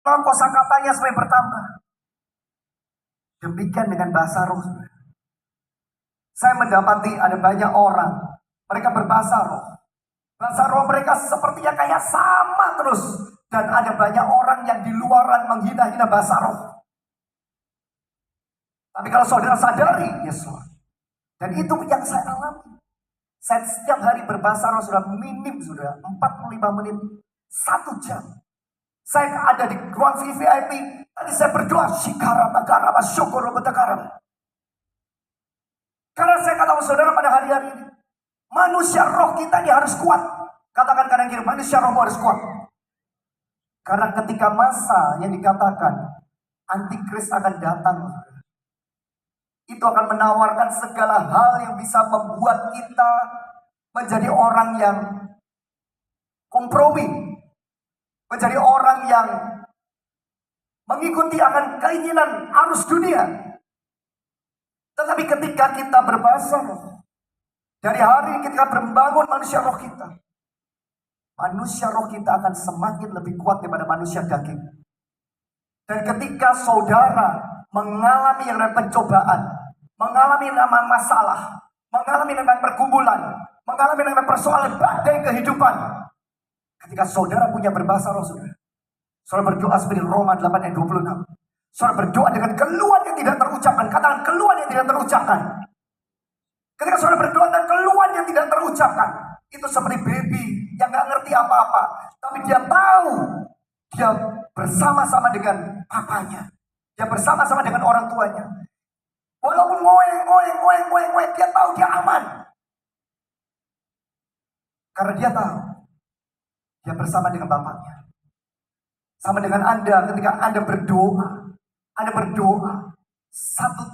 Kosakatanya supaya bertambah. Demikian dengan bahasa roh. Saya mendapati ada banyak orang, mereka berbahasa roh. Bahasa roh mereka sepertinya kayak sama terus. Dan ada banyak orang yang di luaran menghina-hina bahasa roh. Tapi kalau saudara sadari, yes Lord. Dan itu yang saya alami. Saya setiap hari berbahasa roh sudah minim, sudah 45 menit, 1 jam. Saya ada di ruang VVIP. Tadi saya berdoa, Shikara Magara Masyukuro Betakaram. Karena saya katakan saudara pada hari-hari ini, manusia roh kita ini harus kuat. Katakan kanan kiri, manusia rohmu harus kuat. Karena ketika masa yang dikatakan antikris akan datang, itu akan menawarkan segala hal yang bisa membuat kita menjadi orang yang kompromi. Menjadi orang yang mengikuti akan keinginan arus dunia. Tetapi ketika kita berbahasa roh, dari hari kita membangun manusia roh kita, manusia roh kita akan semakin lebih kuat daripada manusia daging. Dan ketika saudara mengalami yang namanya pencobaan, mengalami nama masalah, mengalami nama pergumulan, mengalami nama persoalan badai kehidupan, ketika saudara punya berbahasa roh, saudara berdoa seperti Roma 8 ayat 26. Saudara berdoa dengan keluhan yang tidak terucapkan. Katakan keluhan yang tidak terucapkan. Ketika saudara berdoa dengan keluhan yang tidak terucapkan, itu seperti baby yang gak ngerti apa-apa. Tapi dia tahu, dia bersama-sama dengan papanya. Dia bersama-sama dengan orang tuanya. Walaupun ngoeng, dia tahu dia aman. Karena dia tahu, dia bersama dengan bapaknya. Sama dengan Anda ketika Anda berdoa. Anda berdoa. Satu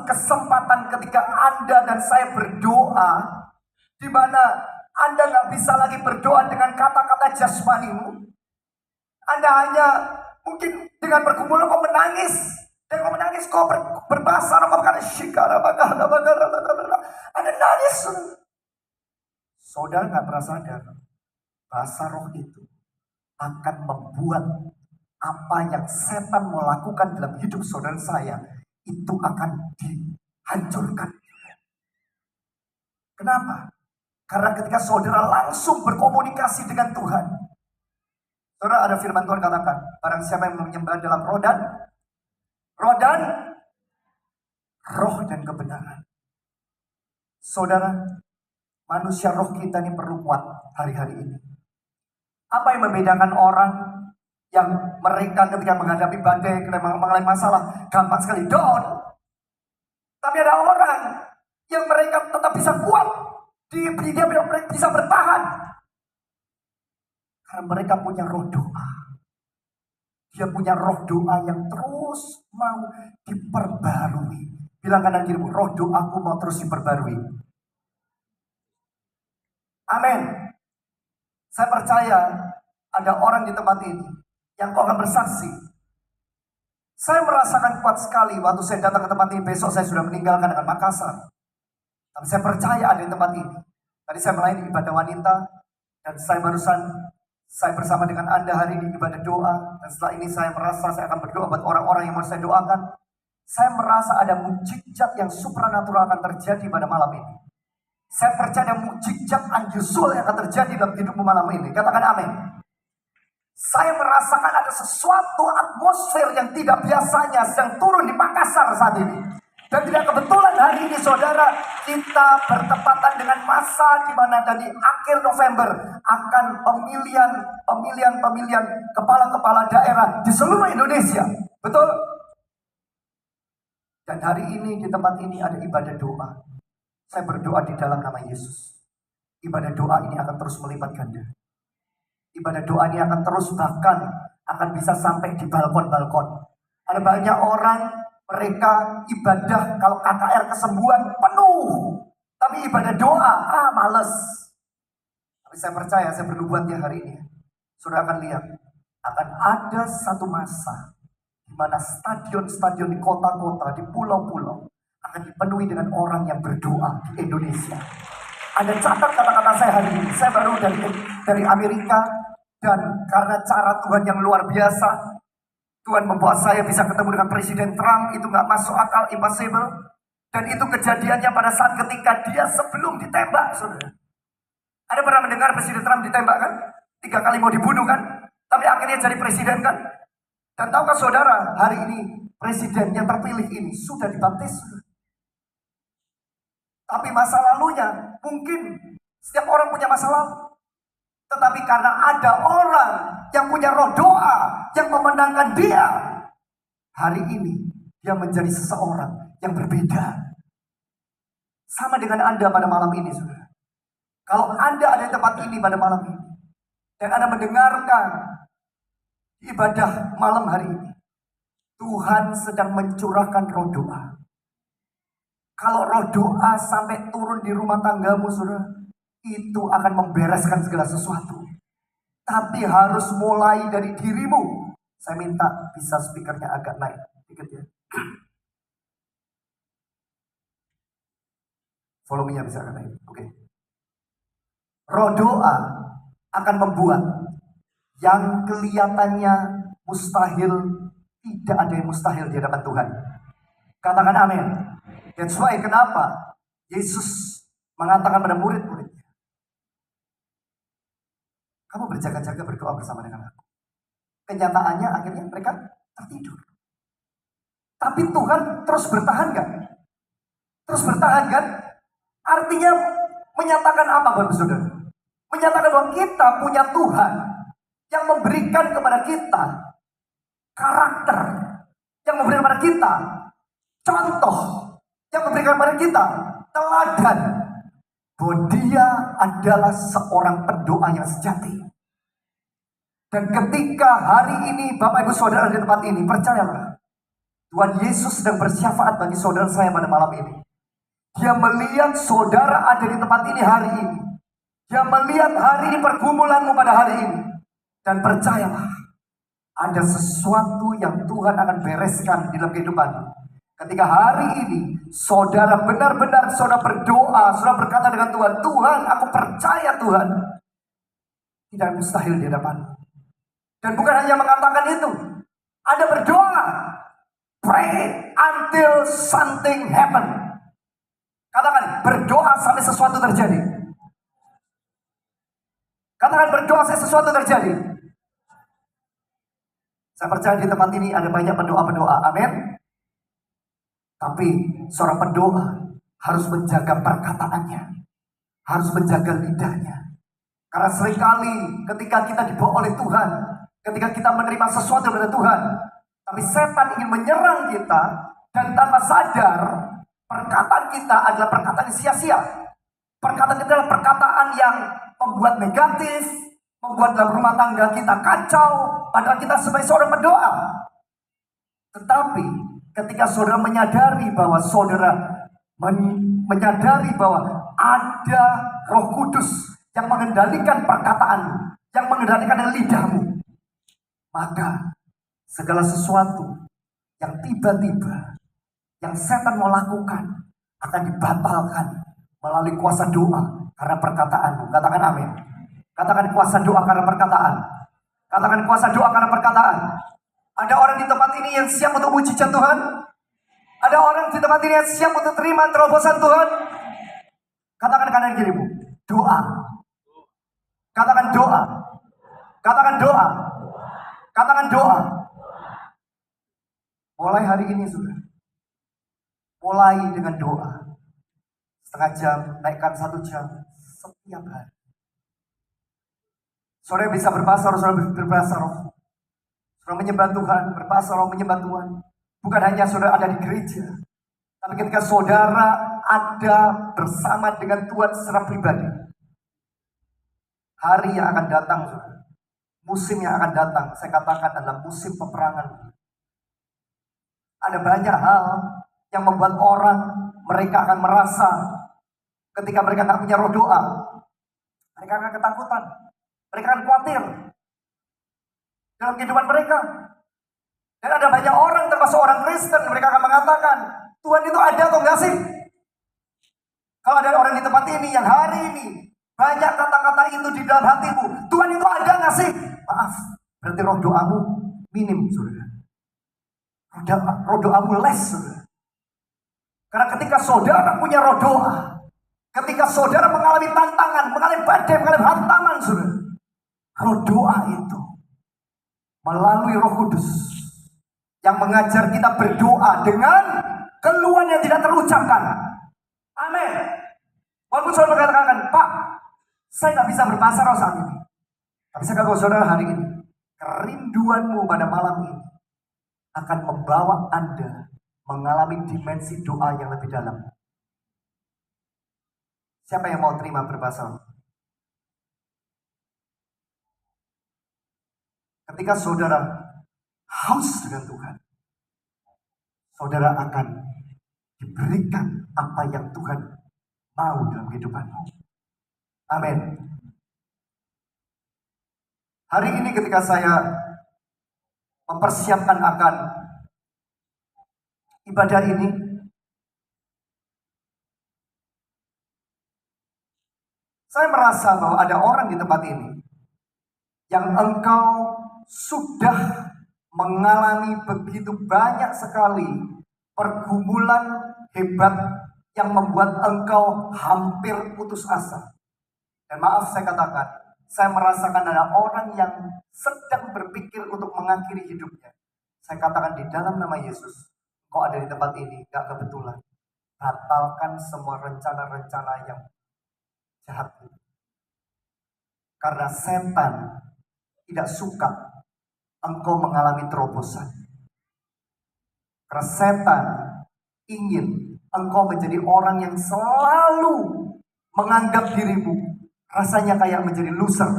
kesempatan ketika Anda dan saya berdoa, di mana Anda gak bisa lagi berdoa dengan kata-kata jasmanimu. Anda hanya mungkin dengan pergumulan kau menangis. Dan kau menangis, kau berbahasa roh, kau berkata Shikara Bagara Bagara Bagara. Anda nangis. Saudara gak pernah sadar, bahasa roh itu akan membuat apa yang setan mau lakukan dalam hidup saudara saya itu akan dihancurkan. Kenapa? Karena ketika saudara langsung berkomunikasi dengan Tuhan, saudara ada firman Tuhan katakan, barang siapa yang menyembah dalam roh dan kebenaran. Saudara, manusia roh kita ini perlu kuat hari-hari ini. Apa yang membedakan orang yang mereka ketika menghadapi badai, mengalami masalah, gampang sekali down. Tapi ada orang yang mereka tetap bisa kuat. Dia bisa bertahan. Karena mereka punya roh doa. Dia punya roh doa yang terus mau diperbarui. Bilang kanan kirimu, roh doaku mau terus diperbarui. Amin. Saya percaya ada orang di tempat ini yang kau akan bersaksi. Saya merasakan kuat sekali waktu saya datang ke tempat ini. Besok saya sudah meninggalkan dengan Makassar. Tapi saya percaya ada di tempat ini. Tadi saya melayani ibadah wanita. Dan saya bersama dengan Anda hari ini ibadah doa. Dan setelah ini saya merasa saya akan berdoa buat orang-orang yang mau saya doakan. Saya merasa ada mukjizat yang supranatural akan terjadi pada malam ini. Saya percaya ada mukjizat unusual yang akan terjadi dalam hidupmu malam ini. Katakan amin. Saya merasakan ada sesuatu atmosfer yang tidak biasanya sedang turun di Makassar saat ini. Dan tidak kebetulan hari ini saudara, kita bertepatan dengan masa di mana di akhir November akan pemilihan kepala-kepala daerah di seluruh Indonesia. Betul? Dan hari ini di tempat ini ada ibadah doa. Saya berdoa di dalam nama Yesus. Ibadah doa ini akan terus melipat ganda. Ibadah doa ini akan terus bahkan akan bisa sampai di balkon-balkon. Ada banyak orang mereka ibadah kalau KKR kesembuhan penuh. Tapi ibadah doa, males. Tapi saya percaya, saya bernubuat ya hari ini. Saudara akan lihat, akan ada satu masa di mana stadion-stadion di kota-kota, di pulau-pulau akan dipenuhi dengan orang yang berdoa di Indonesia. Ada catat kata-kata saya hari ini. Saya baru dari Amerika. Dan karena cara Tuhan yang luar biasa, Tuhan membuat saya bisa ketemu dengan Presiden Trump. Itu gak masuk akal, impossible. Dan itu kejadiannya pada saat ketika dia sebelum ditembak, saudara. Ada pernah mendengar Presiden Trump ditembak kan? 3 kali mau dibunuh kan? Tapi akhirnya jadi presiden kan? Dan tahukah saudara, hari ini presiden yang terpilih ini sudah dibaptis. Tapi masa lalunya, mungkin setiap orang punya masa lalu. Tetapi karena ada orang yang punya roh doa, yang memenangkan dia, hari ini dia menjadi seseorang yang berbeda. Sama dengan Anda pada malam ini, saudara. Kalau Anda ada di tempat ini pada malam ini, dan Anda mendengarkan ibadah malam hari ini, Tuhan sedang mencurahkan roh doa. Kalau roh doa sampai turun di rumah tanggamu, saudara, itu akan membereskan segala sesuatu. Tapi harus mulai dari dirimu. Saya minta bisa speakernya agak naik dikit ya. Volumenya bisa agak naik. Oke. Roh doa akan membuat yang kelihatannya mustahil, tidak ada yang mustahil di hadapan Tuhan. Katakan amin. That's why kenapa Yesus mengatakan pada murid-muridnya, kamu berjaga-jaga berdoa bersama dengan aku. Kenyataannya akhirnya mereka tertidur. Tapi Tuhan terus bertahan kan? Terus bertahan kan? Artinya menyatakan apa Bapak Saudara? Menyatakan bahwa kita punya Tuhan yang memberikan kepada kita karakter, yang memberikan kepada kita contoh, yang memberikan kepada kita teladan bahwa dia adalah seorang pendoa yang sejati. Dan ketika hari ini Bapak Ibu Saudara di tempat ini, percayalah, Tuhan Yesus sedang bersyafaat bagi saudara saya pada malam ini. Dia melihat saudara ada di tempat ini hari ini. Dia melihat hari ini pergumulanmu pada hari ini. Dan percayalah, ada sesuatu yang Tuhan akan bereskan di dalam kehidupanmu. Ketika hari ini saudara benar-benar saudara berdoa, saudara berkata dengan Tuhan, Tuhan aku percaya Tuhan, tidak mustahil di hadapanmu. Dan bukan hanya mengatakan itu, ada berdoa, pray until something happen. Katakan berdoa sampai sesuatu terjadi. Katakan berdoa sampai sesuatu terjadi. Saya percaya di tempat ini ada banyak pendoa-pendoa, amin. Tapi seorang pendoa harus menjaga perkataannya, harus menjaga lidahnya. Karena seringkali ketika kita dibawa oleh Tuhan, ketika kita menerima sesuatu dari Tuhan, tapi setan ingin menyerang kita, dan tanpa sadar perkataan kita adalah perkataan yang sia-sia. Perkataan kita adalah perkataan yang membuat negatif, membuat dalam rumah tangga kita kacau, padahal kita sebagai seorang pendoa. Tetapi ketika saudara menyadari bahwa saudara menyadari bahwa ada Roh Kudus yang mengendalikan perkataan, yang mengendalikan lidahmu, maka segala sesuatu yang tiba-tiba yang setan mau lakukan akan dibatalkan melalui kuasa doa karena perkataanmu. Katakan amin. Katakan kuasa doa karena perkataan. Katakan kuasa doa karena perkataan. Ada orang di tempat ini yang siap untuk mujizat Tuhan. Ada orang di tempat ini yang siap untuk terima terobosan Tuhan. Katakan kanan kirimu, doa. Katakan doa. Katakan doa. Katakan doa. Mulai hari ini sudah. Mulai dengan doa. Setengah jam, naikkan 1 jam. Setiap hari. Saudara bisa berbahasa roh, saudara berbahasa roh. Saudara menyembah Tuhan, berbahasa roh menyembah Tuhan. Bukan hanya saudara ada di gereja. Tapi ketika saudara ada bersama dengan Tuhan secara pribadi. Hari yang akan datang, saudara. Musim yang akan datang, saya katakan adalah musim peperangan. Ada banyak hal yang membuat orang, mereka akan merasa ketika mereka tak punya roh doa, mereka akan ketakutan, mereka akan khawatir dalam kehidupan mereka. Dan ada banyak orang, termasuk orang Kristen, mereka akan mengatakan, Tuhan itu ada atau enggak sih? Kalau ada orang di tempat ini yang hari ini banyak kata-kata itu di dalam hatimu, Tuhan itu ada enggak sih? maaf, berarti roh doamu minim, saudara. Roh doamu les, saudara. Karena ketika saudara punya roh doa, ketika saudara mengalami tantangan, mengalami badai, mengalami hantaman, saudara, roh doa itu melalui Roh Kudus yang mengajar kita berdoa dengan keluhan yang tidak terucapkan. Amin. Walaupun saudara mengatakan, Pak, saya nggak bisa berbahasa roh saat ini. Tapi saya katakan saudara hari ini, kerinduanmu pada malam ini akan membawa Anda mengalami dimensi doa yang lebih dalam. Siapa yang mau terima berbahasa roh? Ketika saudara haus dengan Tuhan, saudara akan diberikan apa yang Tuhan mau dalam kehidupanmu. Amin. Hari ini ketika saya mempersiapkan akan ibadah ini, saya merasa bahwa ada orang di tempat ini yang engkau sudah mengalami begitu banyak sekali pergumulan hebat yang membuat engkau hampir putus asa. Dan maaf saya katakan, saya merasakan ada orang yang sedang berpikir untuk mengakhiri hidupnya. Saya katakan di dalam nama Yesus, kau ada di tempat ini, gak kebetulan. Batalkan semua rencana-rencana yang jahat. Karena setan tidak suka engkau mengalami terobosan. Karena setan ingin engkau menjadi orang yang selalu menganggap dirimu rasanya kayak menjadi loser,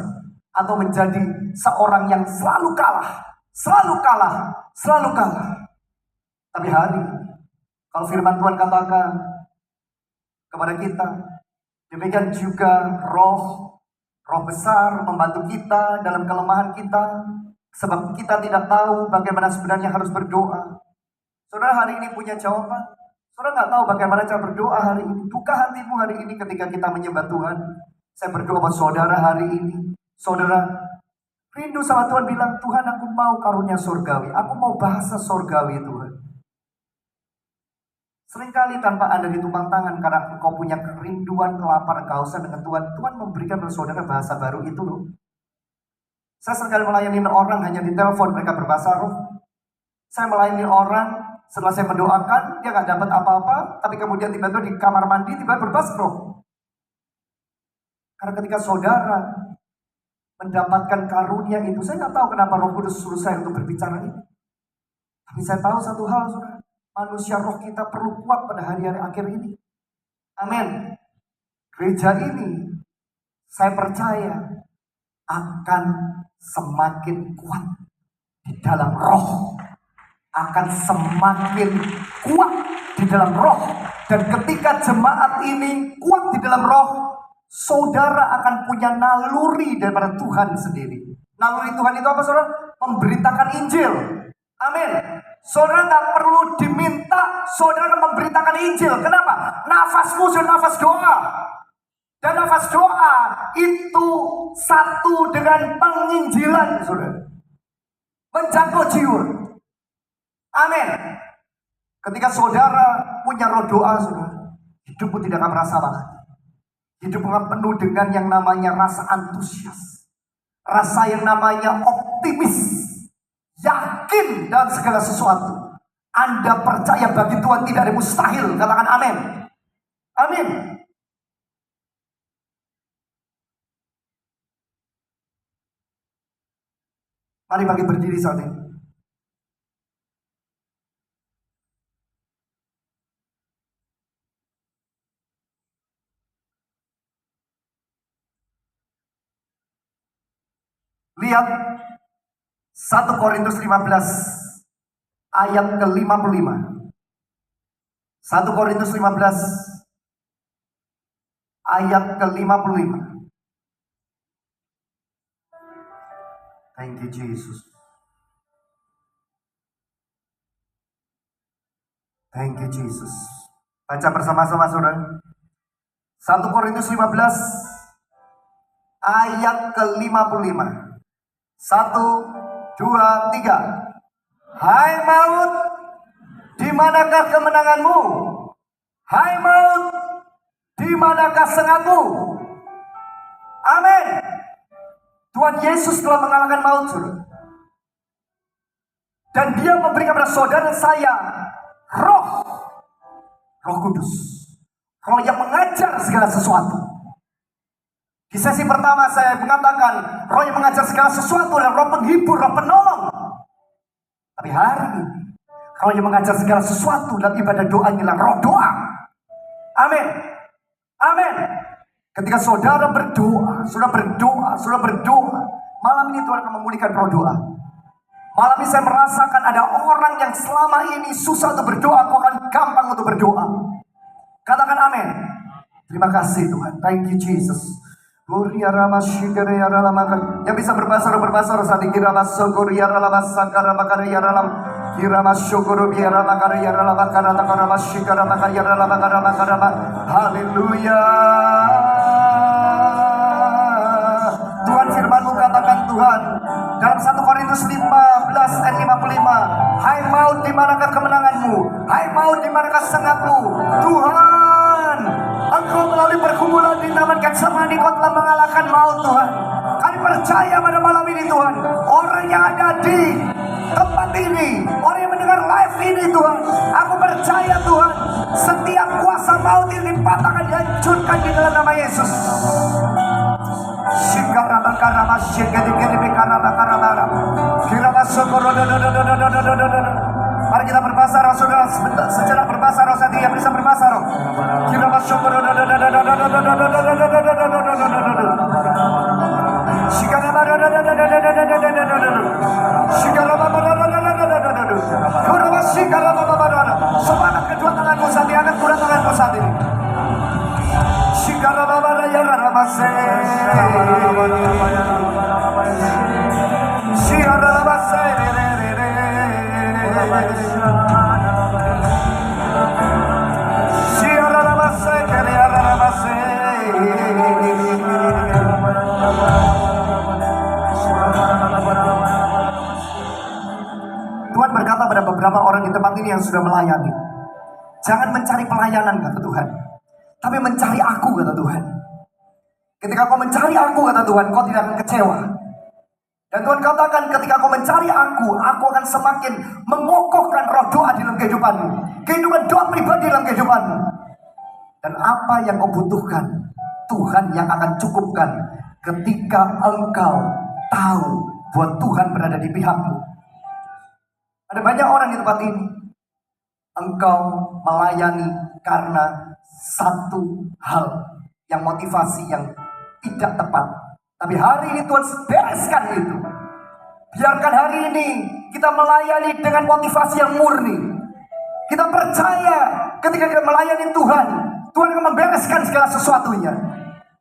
atau menjadi seorang yang selalu kalah, selalu kalah, selalu kalah. Tapi hari ini, kalau firman Tuhan katakan kepada kita, demikian juga roh besar membantu kita dalam kelemahan kita, sebab kita tidak tahu bagaimana sebenarnya harus berdoa. Saudara hari ini punya jawaban. Saudara nggak tahu bagaimana cara berdoa hari ini. Buka hatimu hari ini ketika kita menyembah Tuhan. Saya berdoa buat saudara hari ini. Saudara rindu sama Tuhan, bilang, Tuhan aku mau karunia surgawi. Aku mau bahasa surgawi Tuhan. Seringkali tanpa Anda ditumpang tangan karena engkau punya kerinduan, kelaparan, kehausan dengan Tuhan. Tuhan memberikan kepada saudara bahasa baru itu loh. Saya seringkali melayani orang hanya di telepon, mereka berbahasa roh. Saya melayani orang, setelah saya mendoakan, dia nggak dapat apa-apa, tapi kemudian tiba-tiba di kamar mandi, tiba-tiba berbahasa roh. Karena ketika saudara mendapatkan karunia itu, saya nggak tahu kenapa Roh Kudus suruh saya untuk berbicara ini. Tapi saya tahu satu hal, saudara, manusia roh kita perlu kuat pada hari-hari akhir ini. Amin. Gereja ini, saya percaya akan semakin kuat di dalam roh, akan semakin kuat di dalam roh. Dan ketika jemaat ini kuat di dalam roh, saudara akan punya naluri daripada Tuhan sendiri. Naluri Tuhan itu apa, saudara? Memberitakan Injil. Amin. Saudara nggak perlu diminta, saudara memberitakan Injil. Kenapa? Nafasmu sudah nafas doa. Dan nafas doa itu satu dengan penginjilan, saudara. Menjangkau jiwa. Amin. Ketika saudara punya roh doa, saudara, hidupmu tidak akan merasa lagi. Hidupmu akan penuh dengan yang namanya rasa antusias, rasa yang namanya optimis, yakin dalam segala sesuatu. Anda percaya bagi Tuhan tidak ada mustahil. Katakan amin. Amin. Mari bagi berdiri saat ini. Lihat 1 Korintus 15 ayat ke-55. 1 Korintus 15 ayat ke-55. Thank you Jesus. Thank you Jesus. Baca bersama-sama saudara. 1 Korintus 15 ayat ke-55. 1, 2, 3. Hai maut, di manakah kemenanganmu? Hai maut, di manakah sengatmu? Amin. Tuhan Yesus telah mengalahkan maut, saudara. Dan dia memberikan kepada saudara saya Roh Kudus, Roh yang mengajar segala sesuatu. Di sesi pertama saya mengatakan Roh yang mengajar segala sesuatu adalah Roh penghibur, Roh penolong. Tapi hari ini Roh yang mengajar segala sesuatu dalam ibadah doanya adalah Roh doa. Amin. Amin. Ketika saudara berdoa, malam ini Tuhan akan memulihkan roh doa. Malam ini saya merasakan ada orang yang selama ini susah untuk berdoa, kau akan gampang untuk berdoa. Katakan amin. Terima kasih Tuhan. Thank you Jesus. Yang bisa berbahasa roh saat ini. Haleluya. Tuhan firman-Mu katakan Tuhan dalam 1 Korintus 15 ayat 55. Hai maut, di manakah kemenanganmu? Hai maut, di manakah sengatmu? Tuhan, Engkau melalui pergumulan di Taman Getsemani, Kau telah mengalahkan maut Tuhan. Kami percaya pada malam ini Tuhan, orang yang ada di tempat ini, orang yang mendengar live ini Tuhan, aku percaya Tuhan, setiap kuasa maut ini dipatahkan, dihancurkan di dalam nama Yesus. Mari kita berbahasa roh, saudara, sejenak berbahasa roh saat ini, yang bisa berbahasa roh. Semangat kedua tanganmu saat ini, angkat kedua tanganmu saat ini. Tuhan berkata pada beberapa orang di tempat ini yang sudah melayani, jangan mencari pelayanan, kata Tuhan, tapi mencari aku, kata Tuhan. Ketika kau mencari aku, kata Tuhan, kau tidak akan kecewa. Dan Tuhan katakan, ketika kau mencari aku akan semakin mengokohkan roh doa di dalam kehidupanmu, kehidupan doa pribadi dalam kehidupanmu. Dan apa yang kau butuhkan, Tuhan yang akan cukupkan ketika engkau tahu bahwa Tuhan berada di pihakmu. Ada banyak orang di tempat ini, engkau melayani karena satu hal, yang motivasi yang tidak tepat. Tapi hari ini Tuhan bereskan itu. Biarkan hari ini kita melayani dengan motivasi yang murni. Kita percaya ketika kita melayani Tuhan, Tuhan akan membereskan segala sesuatunya.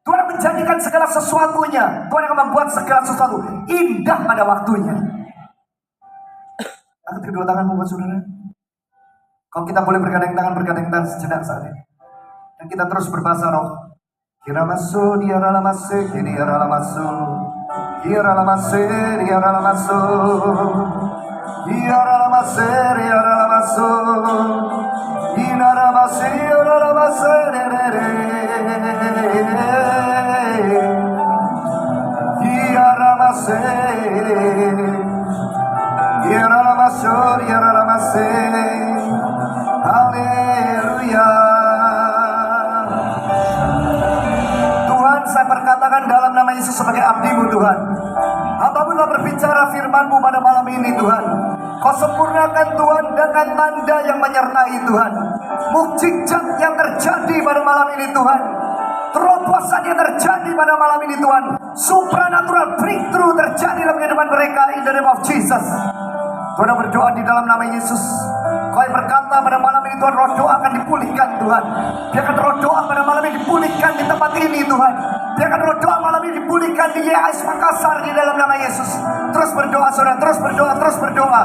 Tuhan akan menjadikan segala sesuatunya. Tuhan akan membuat segala sesuatu indah pada waktunya. Angkat kedua tanganmu, buat saudara. Kalau kita boleh bergandeng tangan sejenak saat ini. Dan kita terus berbahasa roh. Kiramasu, diaralamasu, diaralamasu, diaralamasu, diaralamasu, diaralamasu, diaralamasu, diaralamasu, diaralamasu, diaralamasu, diaralamasu, diaralamasu. Haleluya. Saya berkatakan dalam nama Yesus sebagai abdi-Mu Tuhan, hamba-Mu telah berbicara firman-Mu pada malam ini Tuhan. Kau sempurnakan Tuhan dengan tanda yang menyertai Tuhan, mukjizat yang terjadi pada malam ini Tuhan, terobosan yang terjadi pada malam ini Tuhan, supernatural breakthrough terjadi dalam kehidupan mereka in the name of Jesus. Tuhan berdoa di dalam nama Yesus. Kau yang berkata pada malam ini Tuhan, roh doa akan dipulihkan Tuhan. Biarkan roh doa pada malam ini dipulihkan di tempat ini Tuhan. Biarkan roh doa malam ini dipulihkan di YAS Makassar di dalam nama Yesus. Terus berdoa saudara, terus berdoa, terus berdoa.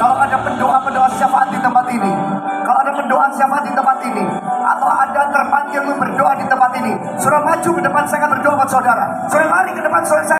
Kalau ada pendoa-pendoa syafaat di tempat ini, kalau ada pendoa syafaat di tempat ini, atau ada terpanggil yang berdoa di tempat ini. Saudara maju ke depan, saya akan berdoa buat saudara. Saudara mari ke depan, saudara.